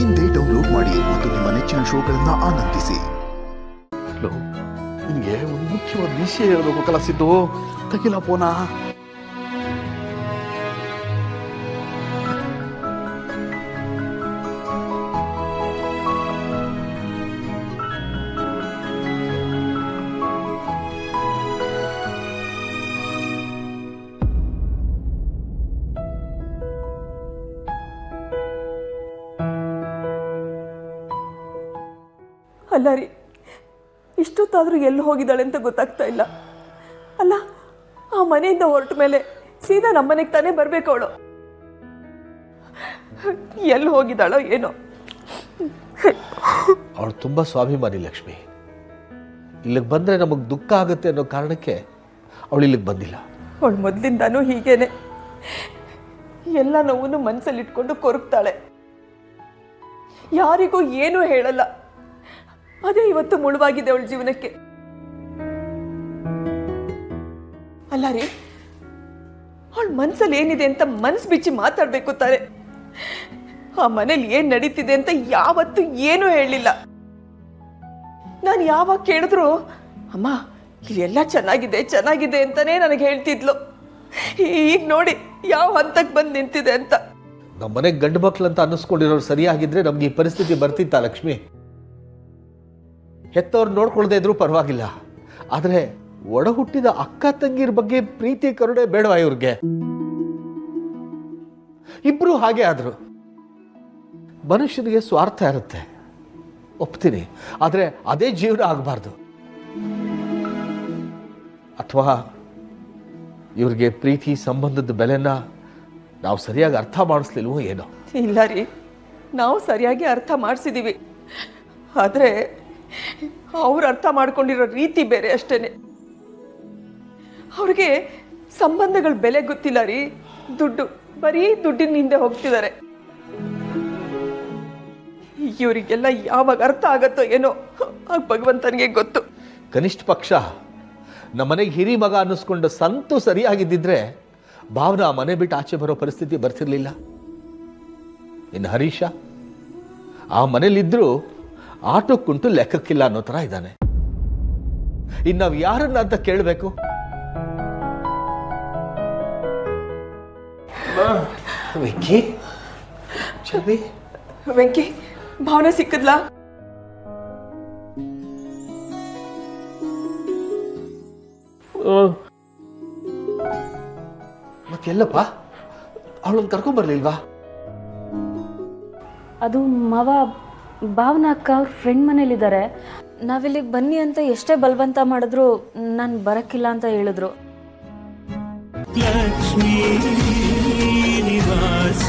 ಇಂದೇ ಡೌನ್ಲೋಡ್ ಮಾಡಿ ಮತ್ತು ನಿಮ್ಮ ನೆಚ್ಚಿನ ಶೋಗಳನ್ನ ಆನಂದಿಸಿ. ಹಲೋ, ನಿನಗೆ ಒಂದು ಮುಖ್ಯವಾದ ವಿಷಯ ಹೇಳಬೇಕು ಕಲಸಿದ್ದು. ತಗಿಲ ಫೋನ. ಅಲ್ಲ ರೀ, ಇಷ್ಟೊತ್ತಾದರೂ ಎಲ್ಲಿ ಹೋಗಿದ್ದಾಳೆ ಅಂತ ಗೊತ್ತಾಗ್ತಾ ಇಲ್ಲ. ಅಲ್ಲ, ಆ ಮನೆಯಿಂದ ಹೊರಟ ಮೇಲೆ ಸೀದಾ ನಮ್ಮನೆಗೆ ತಾನೇ ಬರಬೇಕು ಅವಳು. ಎಲ್ಲಿ ಹೋಗಿದ್ದಾಳೋ ಏನೋ. ಅವಳು ತುಂಬ ಸ್ವಾಭಿಮಾನಿ ಲಕ್ಷ್ಮಿ. ಇಲ್ಲಿಗೆ ಬಂದರೆ ನಮಗೆ ದುಃಖ ಆಗುತ್ತೆ ಅನ್ನೋ ಕಾರಣಕ್ಕೆ ಅವಳು ಇಲ್ಲಿಗೆ ಬಂದಿಲ್ಲ. ಅವಳು ಮೊದಲಿಂದಾನೂ ಹೀಗೇನೆ, ಎಲ್ಲ ನೋವನ್ನು ಮನಸ್ಸಲ್ಲಿ ಇಟ್ಕೊಂಡು ಕೊರಗ್ತಾಳೆ. ಯಾರಿಗೂ ಏನೂ ಹೇಳಲ್ಲ. ಅದೇ ಇವತ್ತು ಮುಳುವಾಗಿದೆ ಅವಳ ಜೀವನಕ್ಕೆ. ಅಲ್ಲ ರೀ, ಅವಳ ಮನ್ಸಲ್ಲಿ ಏನಿದೆ ಅಂತ ಮನ್ಸು ಬಿಚ್ಚಿ ಮಾತಾಡ್ಬೇಕು ತಾರೆ. ಆ ಮನೇಲಿ ಏನ್ ನಡೀತಿದೆ ಅಂತ ಯಾವತ್ತೂ ಏನೂ ಹೇಳಲಿಲ್ಲ. ನಾನು ಯಾವಾಗ ಕೇಳಿದ್ರು ಅಮ್ಮ ಇಲ್ಲೆಲ್ಲ ಚೆನ್ನಾಗಿದೆ ಚೆನ್ನಾಗಿದೆ ಅಂತಾನೆ ನನಗೆ ಹೇಳ್ತಿದ್ಲು. ಈಗ ನೋಡಿ ಯಾವ ಹಂತಕ್ಕೆ ಬಂದು ನಿಂತಿದೆ ಅಂತ. ನಮ್ಮ ಮನೆಗೆ ಗಂಡು ಮಕ್ಳು ಅಂತ ಅನ್ನಿಸ್ಕೊಂಡಿರೋರು ಸರಿಯಾಗಿದ್ರೆ ನಮ್ಗೆ ಈ ಪರಿಸ್ಥಿತಿ ಬರ್ತಿತ್ತ ಲಕ್ಷ್ಮಿ? ಹೆತ್ತವ್ರು ನೋಡ್ಕೊಳ್ದೇ ಇದ್ರೂ ಪರವಾಗಿಲ್ಲ, ಆದರೆ ಒಡ ಹುಟ್ಟಿದ ಅಕ್ಕ ತಂಗಿರ ಬಗ್ಗೆ ಪ್ರೀತಿ ಕರುಣೆ ಬೇಡವಾ ಇವ್ರಿಗೆ? ಇಬ್ರು ಹಾಗೆ ಆದ್ರು. ಮನುಷ್ಯನಿಗೆ ಸ್ವಾರ್ಥ ಇರುತ್ತೆ, ಒಪ್ತೀನಿ, ಆದರೆ ಅದೇ ಜೀವನ ಆಗಬಾರ್ದು. ಅಥವಾ ಇವ್ರಿಗೆ ಪ್ರೀತಿ ಸಂಬಂಧದ ಬೆಲೆನ ನಾವು ಸರಿಯಾಗಿ ಅರ್ಥ ಮಾಡಿಸ್ಲಿಲ್ವೋ ಏನೋ. ಇಲ್ಲ ರೀ, ನಾವು ಸರಿಯಾಗಿ ಅರ್ಥ ಮಾಡಿಸಿದೀವಿ, ಆದರೆ ಅವ್ರು ಅರ್ಥ ಮಾಡ್ಕೊಂಡಿರೋ ರೀತಿ ಬೇರೆ ಅಷ್ಟೇನೆ. ಅವ್ರಿಗೆ ಸಂಬಂಧಗಳ ಬೆಲೆ ಗೊತ್ತಿಲ್ಲ ರೀ. ದುಡ್ಡು, ಬರೀ ದುಡ್ಡಿನ ಹಿಂದೆ ಹೋಗ್ತಿದ್ದಾರೆ. ಇವರಿಗೆಲ್ಲ ಯಾವಾಗ ಅರ್ಥ ಆಗತ್ತೋ ಏನೋ, ಆಗ ಭಗವಂತನಿಗೆ ಗೊತ್ತು. ಕನಿಷ್ಠ ಪಕ್ಷ ನಮ್ಮನೆಗೆ ಹಿರಿ ಮಗ ಅನ್ನಿಸ್ಕೊಂಡು ಸಂತು ಸರಿಯಾಗಿದ್ದಿದ್ರೆ ಭಾವನ ಆ ಮನೆ ಬಿಟ್ಟು ಆಚೆ ಬರೋ ಪರಿಸ್ಥಿತಿ ಬರ್ತಿರ್ಲಿಲ್ಲ. ಇನ್ನು ಹರೀಶ ಆ ಮನೇಲಿದ್ರೂ ಆಟೋಕ್ಕುಂಟು ಲೆಕ್ಕಕ್ಕಿಲ್ಲ ಅನ್ನೋ ಥರ ಇದ್ದಾನೆ. ಇನ್ನು ನಾವು ಯಾರನ್ನ ಅಂತ ಕೇಳಬೇಕು? ವೆಂಕಿ, ಚವಿ, ವೆಂಕಿ, ಭಾವನೆ ಸಿಕ್ಕದ್ಲಾ? ಮತ್ತೆಲ್ಲಪ್ಪ ಅವಳನ್ನು ಕರ್ಕೊಂಡ್ಬರ್ಲಿಲ್ವಾ? ಅದು ಮಾವ, ಭಾವನಾ ಅಕ್ಕ ಅವ್ರ ಫ್ರೆಂಡ್ ಮನೇಲಿದ್ದಾರೆ. ನಾವಿಲ್ಲಿಗೆ ಬನ್ನಿ ಅಂತ ಎಷ್ಟೇ ಬಲವಂತ ಮಾಡಿದ್ರು ನಾನು ಬರಕ್ಕಿಲ್ಲ ಅಂತ ಹೇಳಿದ್ರು. ಲಕ್ಷ್ಮೀ ನಿವಾಸ